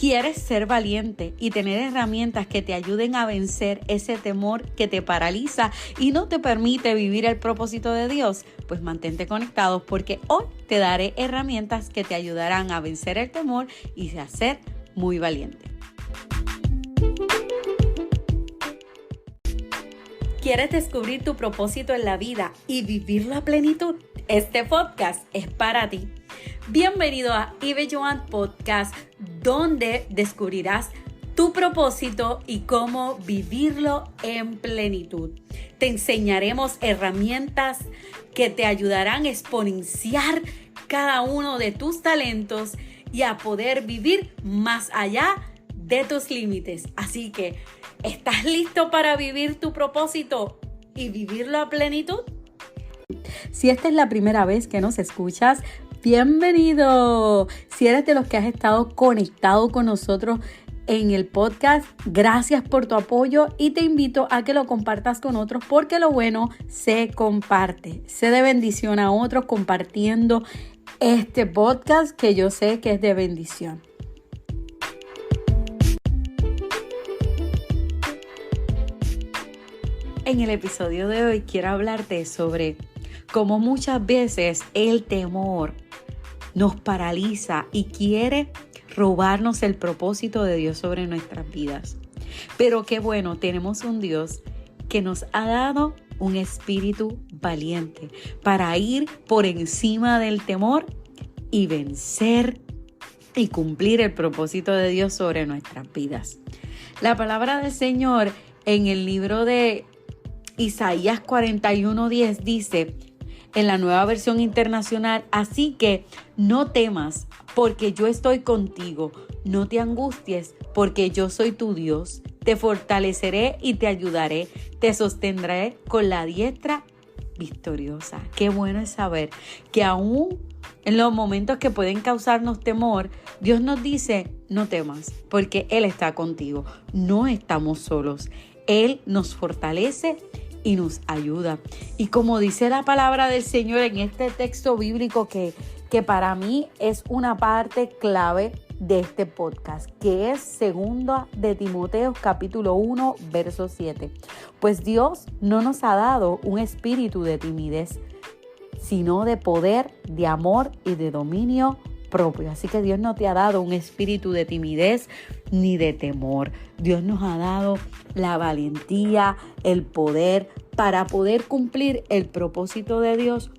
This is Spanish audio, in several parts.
¿Quieres ser valiente y tener herramientas que te ayuden a vencer ese temor que te paraliza y no te permite vivir el propósito de Dios? Pues mantente conectados porque hoy te daré herramientas que te ayudarán a vencer el temor y a ser muy valiente. ¿Quieres descubrir tu propósito en la vida y vivirlo a plenitud? Este podcast es para ti. Bienvenido a Ibe Joan Podcast, donde descubrirás tu propósito y cómo vivirlo en plenitud. Te enseñaremos herramientas que te ayudarán a exponenciar cada uno de tus talentos y a poder vivir más allá de tus límites. Así que, ¿estás listo para vivir tu propósito y vivirlo a plenitud? Si esta es la primera vez que nos escuchas, ¡bienvenido! Si eres de los que has estado conectado con nosotros en el podcast, gracias por tu apoyo y te invito a que lo compartas con otros porque lo bueno se comparte. Sé de bendición a otros compartiendo este podcast que yo sé que es de bendición. En el episodio de hoy quiero hablarte sobre cómo muchas veces el temor nos paraliza y quiere robarnos el propósito de Dios sobre nuestras vidas. Pero qué bueno, tenemos un Dios que nos ha dado un espíritu valiente para ir por encima del temor y vencer y cumplir el propósito de Dios sobre nuestras vidas. La palabra del Señor en el libro de Isaías 41:10 dice, en la Nueva Versión Internacional, así que no temas, porque yo estoy contigo. No te angusties, porque yo soy tu Dios. Te fortaleceré y te ayudaré. Te sostendré con la diestra victoriosa. Qué bueno es saber que aún en los momentos que pueden causarnos temor, Dios nos dice, no temas, porque Él está contigo. No estamos solos. Él nos fortalece y nos ayuda. Y como dice la palabra del Señor en este texto bíblico que para mí es una parte clave de este podcast, que es 2 de Timoteo capítulo 1, verso 7. Pues Dios no nos ha dado un espíritu de timidez, sino de poder, de amor y de dominio propio. Así que Dios no te ha dado un espíritu de timidez ni de temor. Dios nos ha dado la valentía, el poder para poder cumplir el propósito de Dios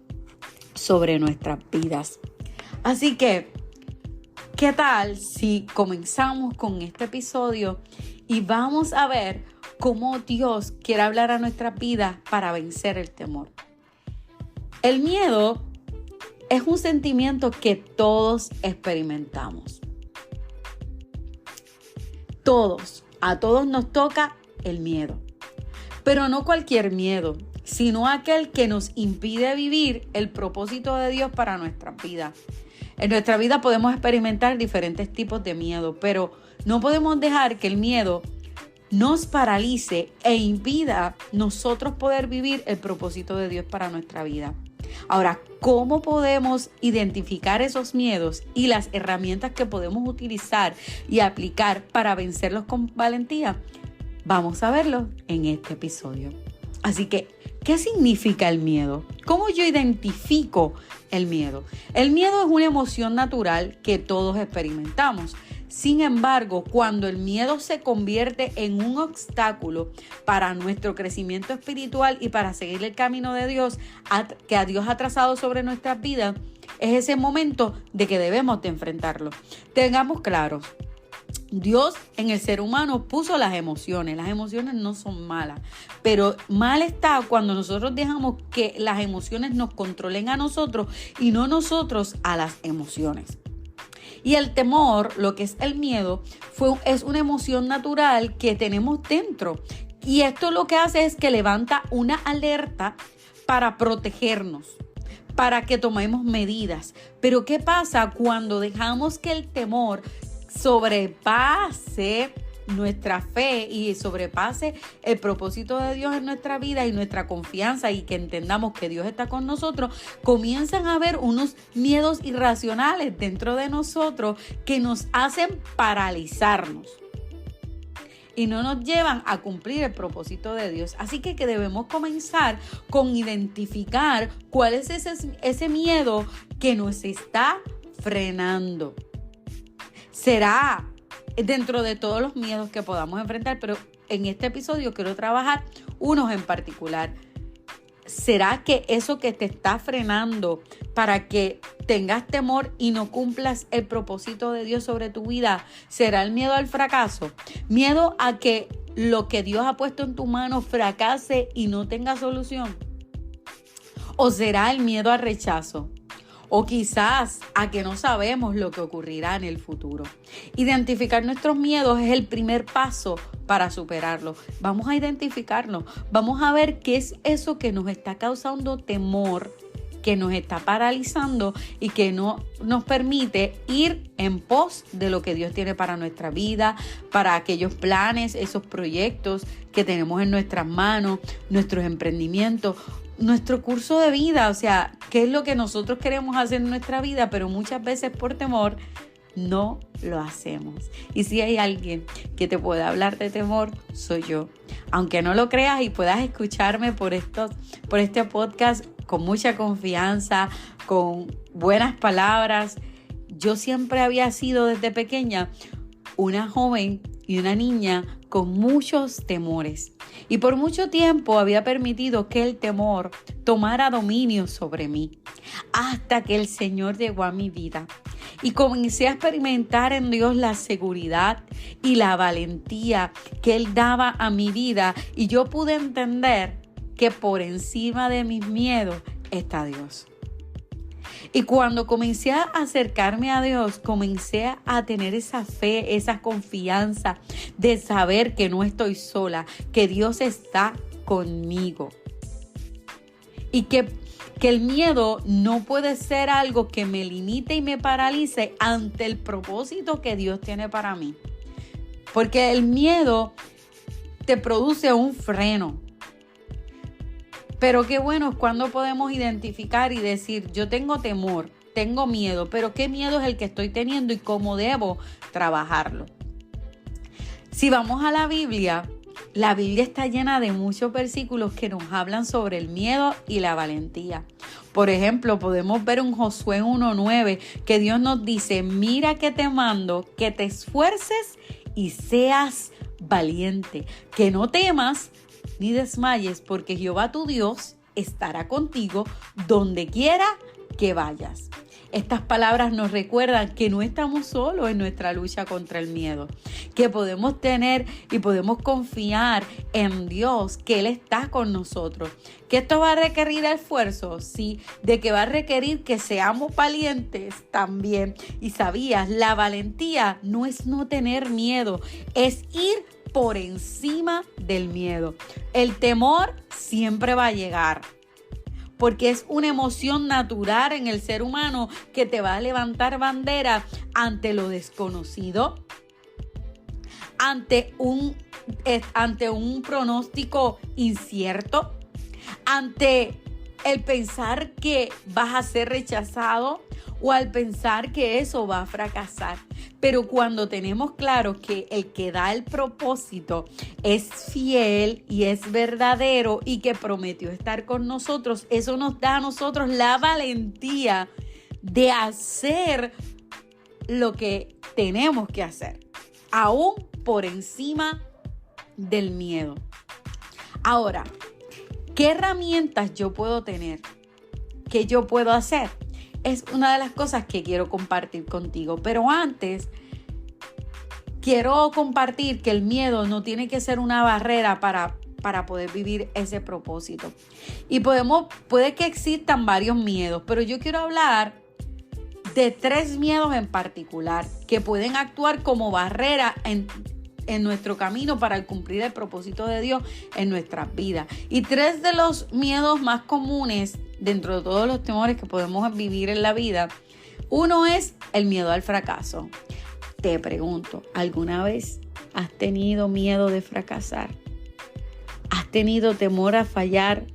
sobre nuestras vidas. Así que, ¿qué tal si comenzamos con este episodio y vamos a ver cómo Dios quiere hablar a nuestras vidas para vencer el temor? El miedo es un sentimiento que todos experimentamos. A todos nos toca el miedo. Pero no cualquier miedo, sino aquel que nos impide vivir el propósito de Dios para nuestras vidas. En nuestra vida podemos experimentar diferentes tipos de miedo, pero no podemos dejar que el miedo nos paralice e impida nosotros poder vivir el propósito de Dios para nuestra vida. Ahora, ¿cómo podemos identificar esos miedos y las herramientas que podemos utilizar y aplicar para vencerlos con valentía? Vamos a verlo en este episodio. Así que, ¿qué significa el miedo? ¿Cómo yo identifico el miedo? El miedo es una emoción natural que todos experimentamos. Sin embargo, cuando el miedo se convierte en un obstáculo para nuestro crecimiento espiritual y para seguir el camino de Dios que a Dios ha trazado sobre nuestras vidas, es ese momento de que debemos de enfrentarlo. Tengamos claros, Dios en el ser humano puso las emociones. Las emociones no son malas, pero mal está cuando nosotros dejamos que las emociones nos controlen a nosotros y no nosotros a las emociones. Y el temor, lo que es el miedo, es una emoción natural que tenemos dentro. Y esto lo que hace es que levanta una alerta para protegernos, para que tomemos medidas. Pero ¿qué pasa cuando dejamos que el temor sobrepase nuestra fe y sobrepase el propósito de Dios en nuestra vida y nuestra confianza, y que entendamos que Dios está con nosotros, comienzan a haber unos miedos irracionales dentro de nosotros que nos hacen paralizarnos y no nos llevan a cumplir el propósito de Dios. Así que debemos comenzar con identificar cuál es ese miedo que nos está frenando. Será dentro de todos los miedos que podamos enfrentar, pero en este episodio quiero trabajar unos en particular. ¿Será que eso que te está frenando para que tengas temor y no cumplas el propósito de Dios sobre tu vida, será el miedo al fracaso? ¿Miedo a que lo que Dios ha puesto en tu mano fracase y no tenga solución? ¿O será el miedo al rechazo? O quizás a que no sabemos lo que ocurrirá en el futuro. Identificar nuestros miedos es el primer paso para superarlos. Vamos a identificarlos. Vamos a ver qué es eso que nos está causando temor, que nos está paralizando y que no nos permite ir en pos de lo que Dios tiene para nuestra vida, para aquellos planes, esos proyectos que tenemos en nuestras manos, nuestros emprendimientos, nuestro curso de vida. O sea, qué es lo que nosotros queremos hacer en nuestra vida, pero muchas veces por temor no lo hacemos. Y si hay alguien que te pueda hablar de temor, soy yo. Aunque no lo creas y puedas escucharme por este podcast con mucha confianza, con buenas palabras, yo siempre había sido desde pequeña una joven y una niña con muchos temores. Y por mucho tiempo había permitido que el temor tomara dominio sobre mí, hasta que el Señor llegó a mi vida. Y comencé a experimentar en Dios la seguridad y la valentía que Él daba a mi vida. Y yo pude entender que por encima de mis miedos está Dios. Y cuando comencé a acercarme a Dios, comencé a tener esa fe, esa confianza de saber que no estoy sola, que Dios está conmigo. Y que el miedo no puede ser algo que me limite y me paralice ante el propósito que Dios tiene para mí. Porque el miedo te produce un freno. Pero qué bueno es cuando podemos identificar y decir, yo tengo temor, tengo miedo, pero ¿qué miedo es el que estoy teniendo y cómo debo trabajarlo? Si vamos a la Biblia está llena de muchos versículos que nos hablan sobre el miedo y la valentía. Por ejemplo, podemos ver en Josué 1:9 que Dios nos dice, mira que te mando que te esfuerces y seas valiente, que no temas ni desmayes, porque Jehová tu Dios estará contigo donde quiera que vayas. Estas palabras nos recuerdan que no estamos solos en nuestra lucha contra el miedo, que podemos tener y podemos confiar en Dios, que Él está con nosotros. ¿Que esto va a requerir esfuerzo? Sí. ¿De que va a requerir que seamos valientes? También. Y sabías, la valentía no es no tener miedo, es ir por encima del miedo. El temor siempre va a llegar, porque es una emoción natural en el ser humano que te va a levantar bandera ante lo desconocido, ante un pronóstico incierto, ante el pensar que vas a ser rechazado o al pensar que eso va a fracasar. Pero cuando tenemos claro que el que da el propósito es fiel y es verdadero y que prometió estar con nosotros, eso nos da a nosotros la valentía de hacer lo que tenemos que hacer, aún por encima del miedo. Ahora, ¿qué herramientas yo puedo tener? ¿Qué yo puedo hacer? Es una de las cosas que quiero compartir contigo. Pero antes, quiero compartir que el miedo no tiene que ser una barrera para poder vivir ese propósito. Y puede que existan varios miedos, pero yo quiero hablar de 3 miedos en particular que pueden actuar como barrera en nuestro camino para cumplir el propósito de Dios en nuestras vidas. Y 3 de los miedos más comunes dentro de todos los temores que podemos vivir en la vida. Uno es el miedo al fracaso. Te pregunto, ¿alguna vez has tenido miedo de fracasar. Has tenido temor a fallar.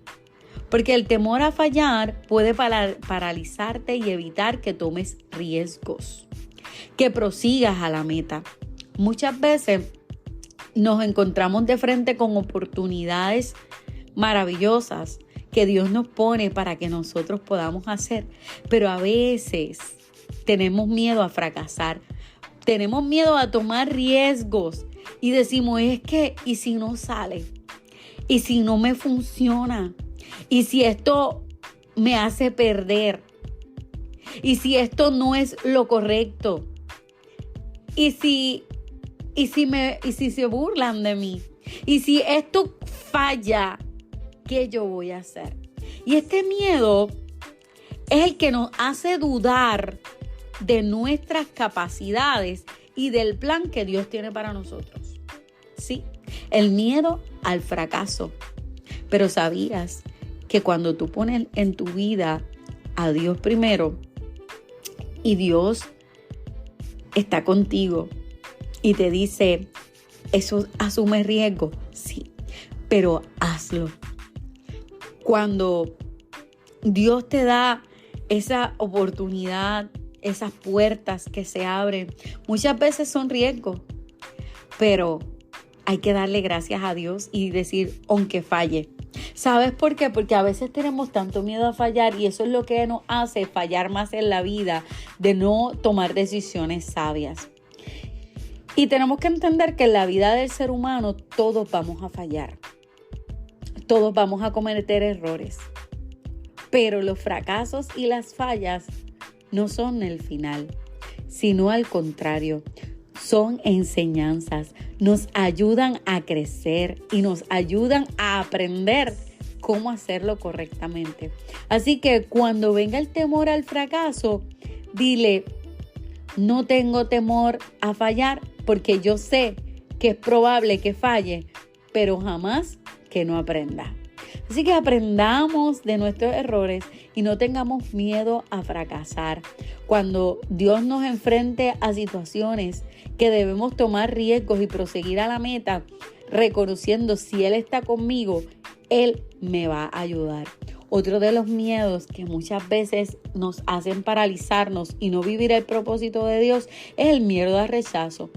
Porque el temor a fallar puede paralizarte y evitar que tomes riesgos, que prosigas a la meta. Muchas veces nos encontramos de frente con oportunidades maravillosas que Dios nos pone para que nosotros podamos hacer. Pero a veces tenemos miedo a fracasar. Tenemos miedo a tomar riesgos y decimos, es que, ¿y si no sale? ¿Y si no me funciona? ¿Y si esto me hace perder? ¿Y si esto no es lo correcto? ¿Y si se burlan de mí? ¿Y si esto falla? ¿Qué yo voy a hacer? Y este miedo es el que nos hace dudar de nuestras capacidades y del plan que Dios tiene para nosotros. Sí, el miedo al fracaso. Pero ¿sabías que cuando tú pones en tu vida a Dios primero y Dios está contigo y te dice, eso asume riesgo? Sí, pero hazlo. Cuando Dios te da esa oportunidad, esas puertas que se abren, muchas veces son riesgos, pero hay que darle gracias a Dios y decir, aunque falle. ¿Sabes por qué? Porque a veces tenemos tanto miedo a fallar y eso es lo que nos hace fallar más en la vida, de no tomar decisiones sabias. Y tenemos que entender que en la vida del ser humano todos vamos a fallar. Todos vamos a cometer errores. Pero los fracasos y las fallas no son el final, sino al contrario. Son enseñanzas, nos ayudan a crecer y nos ayudan a aprender cómo hacerlo correctamente. Así que cuando venga el temor al fracaso, dile, no tengo temor a fallar porque yo sé que es probable que falle, pero jamás que no aprenda. Así que aprendamos de nuestros errores y no tengamos miedo a fracasar. Cuando Dios nos enfrente a situaciones que debemos tomar riesgos y proseguir a la meta, reconociendo si Él está conmigo, Él me va a ayudar. Otro de los miedos que muchas veces nos hacen paralizarnos y no vivir el propósito de Dios es el miedo al rechazo.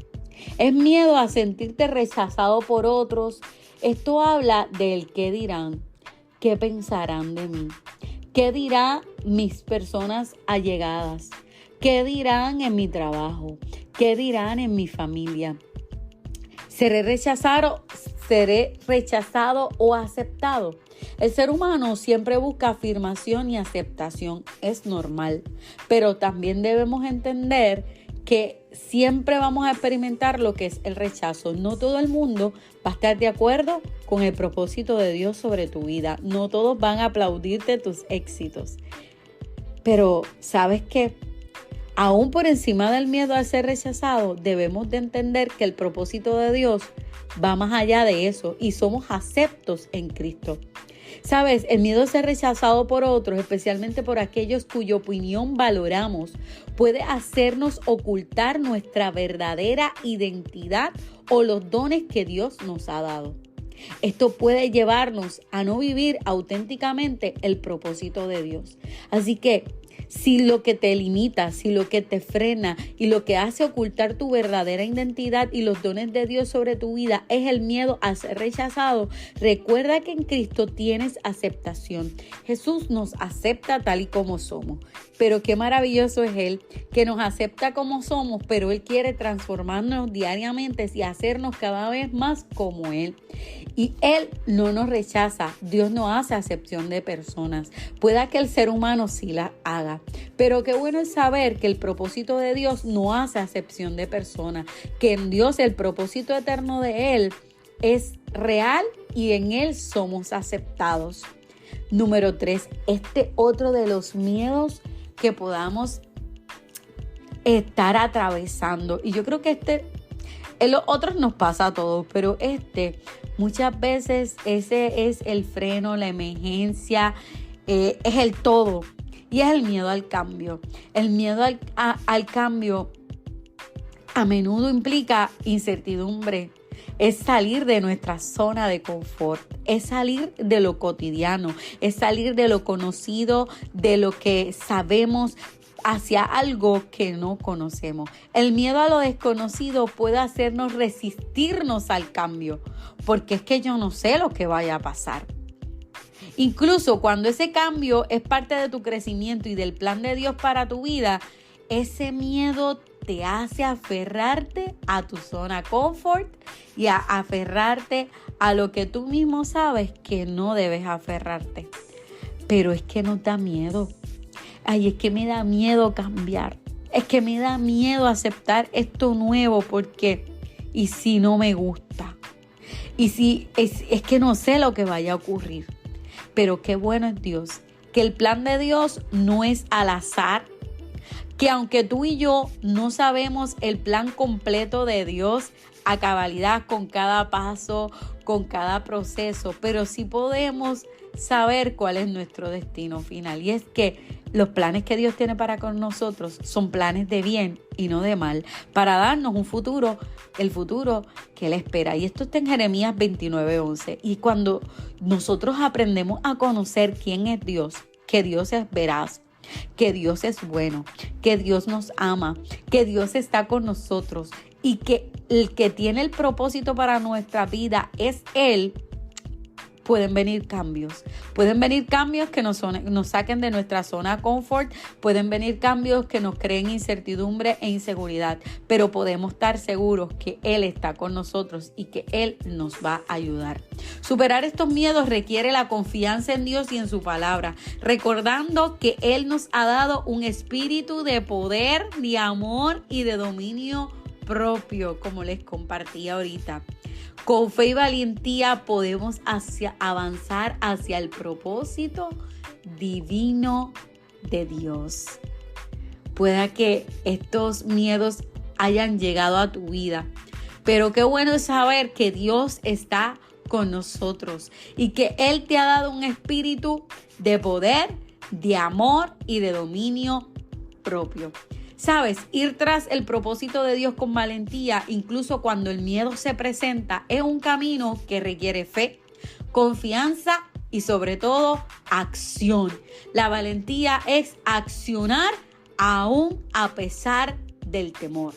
Es miedo a sentirte rechazado por otros. Esto habla del qué dirán, qué pensarán de mí, qué dirán mis personas allegadas, qué dirán en mi trabajo, qué dirán en mi familia. ¿Seré rechazado o aceptado? El ser humano siempre busca afirmación y aceptación, es normal, pero también debemos entender que siempre vamos a experimentar lo que es el rechazo. No todo el mundo va a estar de acuerdo con el propósito de Dios sobre tu vida. No todos van a aplaudirte tus éxitos. Pero ¿sabes qué? Aún por encima del miedo a ser rechazado, debemos de entender que el propósito de Dios va más allá de eso y somos aceptos en Cristo. ¿Sabes? El miedo a ser rechazado por otros, especialmente por aquellos cuya opinión valoramos, puede hacernos ocultar nuestra verdadera identidad o los dones que Dios nos ha dado. Esto puede llevarnos a no vivir auténticamente el propósito de Dios. Así que si lo que te limita, si lo que te frena y lo que hace ocultar tu verdadera identidad y los dones de Dios sobre tu vida es el miedo a ser rechazado, recuerda que en Cristo tienes aceptación. Jesús nos acepta tal y como somos. Pero qué maravilloso es Él, que nos acepta como somos, pero Él quiere transformarnos diariamente y hacernos cada vez más como Él. Y Él no nos rechaza. Dios no hace acepción de personas. Pueda que el ser humano sí la haga. Pero qué bueno es saber que el propósito de Dios no hace acepción de personas. Que en Dios el propósito eterno de Él es real y en Él somos aceptados. Número 3, otro de los miedos que podamos estar atravesando. Y yo creo que en los otros nos pasa a todos, pero muchas veces ese es el freno, la emergencia, es el todo. Y es el miedo al cambio. El miedo al cambio a menudo implica incertidumbre. Es salir de nuestra zona de confort, es salir de lo cotidiano, es salir de lo conocido, de lo que sabemos hacia algo que no conocemos. El miedo a lo desconocido puede hacernos resistirnos al cambio, porque es que yo no sé lo que vaya a pasar. Incluso cuando ese cambio es parte de tu crecimiento y del plan de Dios para tu vida, ese miedo te hace aferrarte a tu zona confort y a aferrarte a lo que tú mismo sabes que no debes aferrarte. Pero es que nos da miedo. Ay, es que me da miedo cambiar. Es que me da miedo aceptar esto nuevo porque ¿y si no me gusta? Y si es que no sé lo que vaya a ocurrir. Pero qué bueno es Dios, que el plan de Dios no es al azar, que aunque tú y yo no sabemos el plan completo de Dios a cabalidad con cada paso, con cada proceso, pero sí podemos saber cuál es nuestro destino final. Y es que los planes que Dios tiene para con nosotros son planes de bien y no de mal, para darnos un futuro, el futuro que Él espera. Y esto está en Jeremías 29:11. Y cuando nosotros aprendemos a conocer quién es Dios, que Dios es veraz, que Dios es bueno, que Dios nos ama, que Dios está con nosotros y que el que tiene el propósito para nuestra vida es Él, pueden venir cambios que nos saquen de nuestra zona confort, pueden venir cambios que nos creen incertidumbre e inseguridad, pero podemos estar seguros que Él está con nosotros y que Él nos va a ayudar. Superar estos miedos requiere la confianza en Dios y en su palabra, recordando que Él nos ha dado un espíritu de poder, de amor y de dominio propio, como les compartí ahorita. Con fe y valentía podemos avanzar hacia el propósito divino de Dios. Pueda que estos miedos hayan llegado a tu vida, pero qué bueno es saber que Dios está con nosotros y que Él te ha dado un espíritu de poder, de amor y de dominio propio. Sabes, ir tras el propósito de Dios con valentía, incluso cuando el miedo se presenta, es un camino que requiere fe, confianza y sobre todo acción. La valentía es accionar aún a pesar del temor.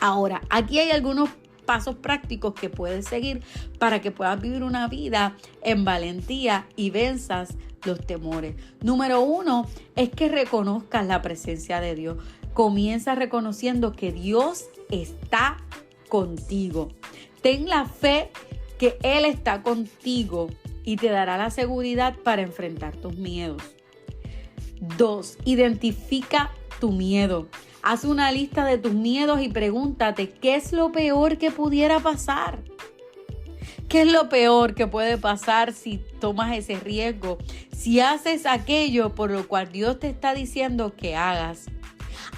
Ahora, aquí hay algunos pasos prácticos que puedes seguir para que puedas vivir una vida en valentía y venzas los temores. Número 1 es que reconozcas la presencia de Dios. Comienza reconociendo que Dios está contigo. Ten la fe que Él está contigo y te dará la seguridad para enfrentar tus miedos. 2. Identifica tu miedo. Haz una lista de tus miedos y pregúntate, ¿qué es lo peor que pudiera pasar? ¿Qué es lo peor que puede pasar si tomas ese riesgo? Si haces aquello por lo cual Dios te está diciendo que hagas.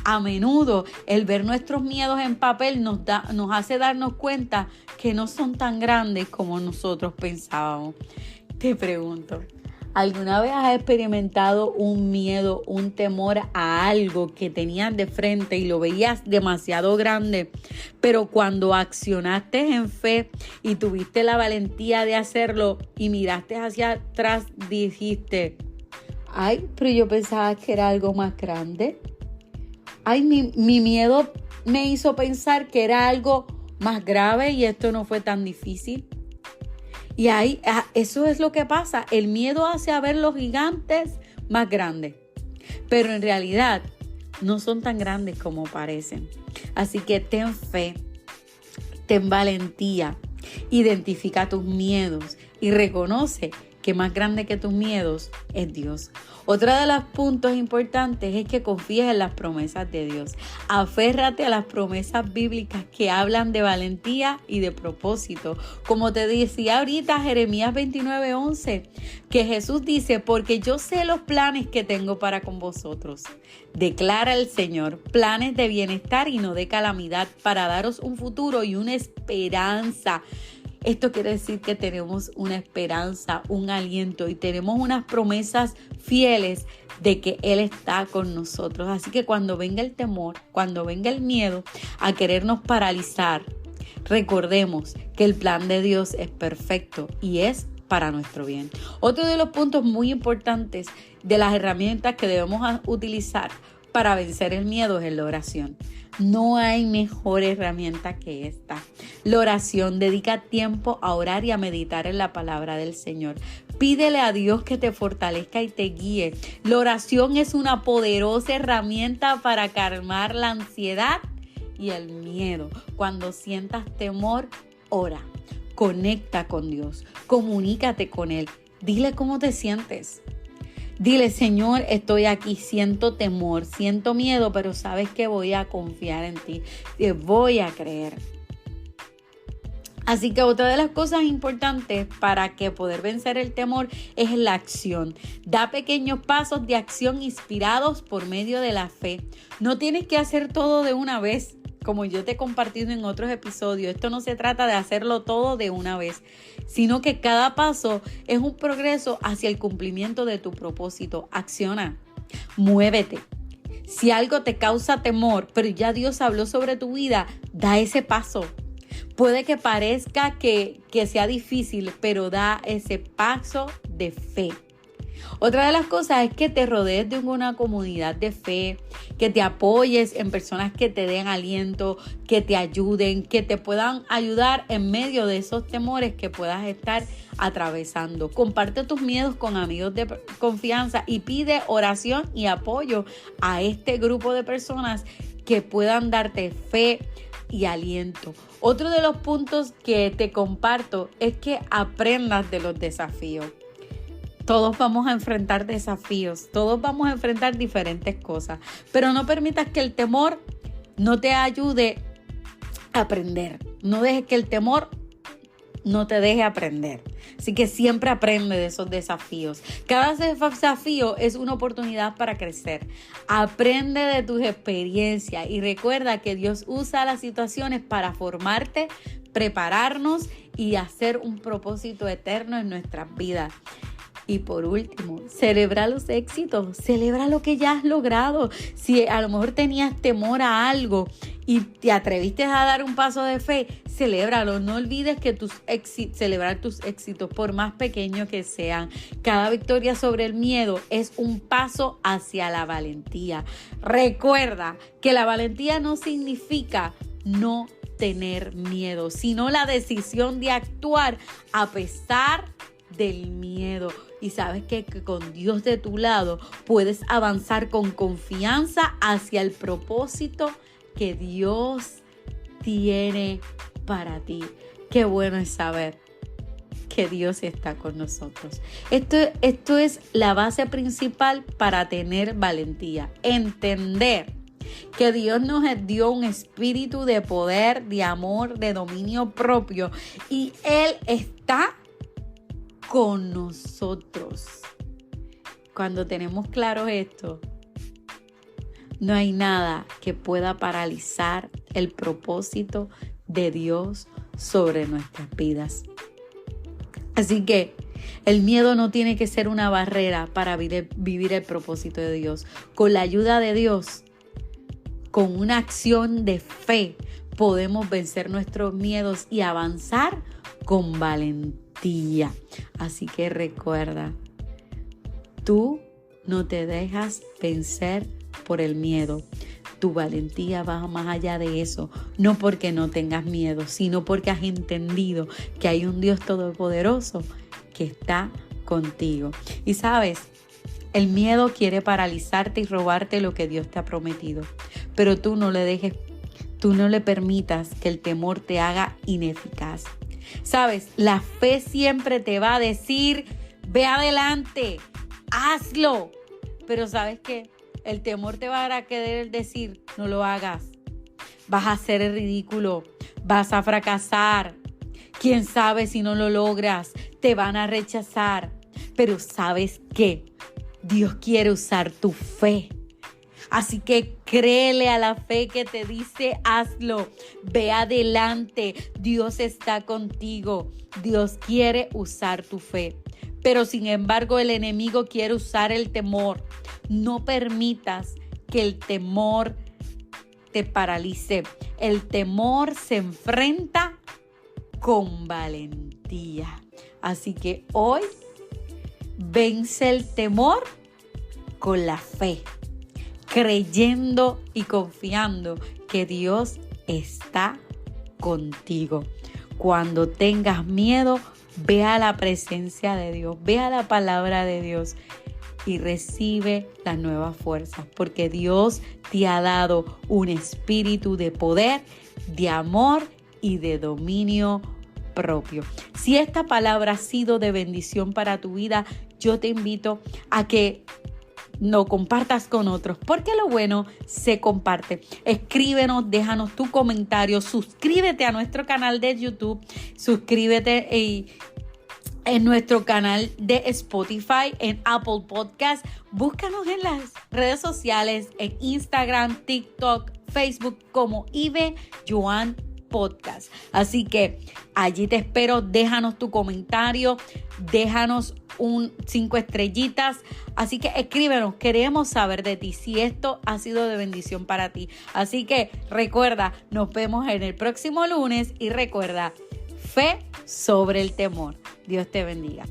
A menudo el ver nuestros miedos en papel nos hace darnos cuenta que no son tan grandes como nosotros pensábamos. Te pregunto, ¿alguna vez has experimentado un miedo, un temor a algo que tenías de frente y lo veías demasiado grande, pero cuando accionaste en fe y tuviste la valentía de hacerlo y miraste hacia atrás, dijiste, ay, pero yo pensaba que era algo más grande? Ay, mi miedo me hizo pensar que era algo más grave y esto no fue tan difícil. Y ahí, eso es lo que pasa. El miedo hace a ver los gigantes más grandes. Pero en realidad no son tan grandes como parecen. Así que ten fe, ten valentía, identifica tus miedos y reconoce que más grande que tus miedos es Dios. Otro de los puntos importantes es que confíes en las promesas de Dios. Aférrate a las promesas bíblicas que hablan de valentía y de propósito. Como te decía ahorita, Jeremías 29:11, que Jesús dice, porque yo sé los planes que tengo para con vosotros, declara el Señor, planes de bienestar y no de calamidad, para daros un futuro y una esperanza. Esto quiere decir que tenemos una esperanza, un aliento y tenemos unas promesas fieles de que Él está con nosotros. Así que cuando venga el temor, cuando venga el miedo a querernos paralizar, recordemos que el plan de Dios es perfecto y es para nuestro bien. Otro de los puntos muy importantes de las herramientas que debemos utilizar para vencer el miedo es la oración. No hay mejor herramienta que esta. La oración, dedica tiempo a orar y a meditar en la palabra del Señor. Pídele a Dios que te fortalezca y te guíe. La oración es una poderosa herramienta para calmar la ansiedad y el miedo. Cuando sientas temor, ora. Conecta con Dios. Comunícate con Él. Dile cómo te sientes. Dile, Señor, estoy aquí, siento temor, siento miedo, pero sabes que voy a confiar en ti, te voy a creer. Así que otra de las cosas importantes para que poder vencer el temor es la acción. Da pequeños pasos de acción inspirados por medio de la fe. No tienes que hacer todo de una vez. Como yo te he compartido en otros episodios, esto no se trata de hacerlo todo de una vez, sino que cada paso es un progreso hacia el cumplimiento de tu propósito. Acciona, muévete. Si algo te causa temor, pero ya Dios habló sobre tu vida, da ese paso. Puede que parezca que sea difícil, pero da ese paso de fe. Otra de las cosas es que te rodees de una comunidad de fe, que te apoyes en personas que te den aliento, que te ayuden, que te puedan ayudar en medio de esos temores que puedas estar atravesando. Comparte tus miedos con amigos de confianza y pide oración y apoyo a este grupo de personas que puedan darte fe y aliento. Otro de los puntos que te comparto es que aprendas de los desafíos. Todos vamos a enfrentar desafíos, todos vamos a enfrentar diferentes cosas, pero no permitas que el temor no te ayude a aprender. No dejes que el temor no te deje aprender. Así que siempre aprende de esos desafíos. Cada desafío es una oportunidad para crecer. Aprende de tus experiencias y recuerda que Dios usa las situaciones para formarte, prepararnos y hacer un propósito eterno en nuestras vidas. Y por último, celebra los éxitos, celebra lo que ya has logrado. Si a lo mejor tenías temor a algo y te atreviste a dar un paso de fe, celébralo. No olvides que celebrar tus éxitos, por más pequeños que sean. Cada victoria sobre el miedo es un paso hacia la valentía. Recuerda que la valentía no significa no tener miedo, sino la decisión de actuar a pesar del miedo. Y sabes que con Dios de tu lado puedes avanzar con confianza hacia el propósito que Dios tiene para ti. Qué bueno es saber que Dios está con nosotros. Esto es la base principal para tener valentía. Entender que Dios nos dio un espíritu de poder, de amor, de dominio propio. Y Él está con nosotros. Cuando tenemos claro esto, no hay nada que pueda paralizar el propósito de Dios sobre nuestras vidas. Así que el miedo no tiene que ser una barrera para vivir el propósito de Dios. Con la ayuda de Dios, con una acción de fe, podemos vencer nuestros miedos y avanzar con valentía. Así que recuerda, tú no te dejas vencer por el miedo. Tu valentía va más allá de eso, no porque no tengas miedo, sino porque has entendido que hay un Dios todopoderoso que está contigo. Y sabes, el miedo quiere paralizarte y robarte lo que Dios te ha prometido, pero tú no le permitas que el temor te haga ineficaz. Sabes, la fe siempre te va a decir, ve adelante, hazlo. Pero ¿sabes qué? El temor te va a querer decir, no lo hagas. Vas a hacer el ridículo, vas a fracasar. ¿Quién sabe si no lo logras? Te van a rechazar. Pero ¿sabes qué? Dios quiere usar tu fe. Así que Créele a la fe que te dice hazlo. Ve adelante. Dios está contigo. Dios quiere usar tu fe. Pero sin embargo el enemigo quiere usar el temor. No permitas que el temor te paralice. El temor se enfrenta con valentía. Así que hoy vence el temor con la fe, creyendo y confiando que Dios está contigo. Cuando tengas miedo, ve a la presencia de Dios, ve a la palabra de Dios y recibe las nuevas fuerzas, porque Dios te ha dado un espíritu de poder, de amor y de dominio propio. Si esta palabra ha sido de bendición para tu vida, yo te invito a que lo compartas con otros, porque lo bueno se comparte. Escríbenos, déjanos tu comentario, suscríbete a nuestro canal de YouTube, suscríbete en nuestro canal de Spotify, en Apple Podcast. Búscanos en las redes sociales, en Instagram, TikTok, Facebook como Ive Joan Podcast. Así que allí te espero. Déjanos tu comentario, déjanos 5 estrellitas. Así que escríbenos, queremos saber de ti si esto ha sido de bendición para ti. Así que recuerda, nos vemos en el próximo lunes y recuerda, fe sobre el temor. Dios te bendiga.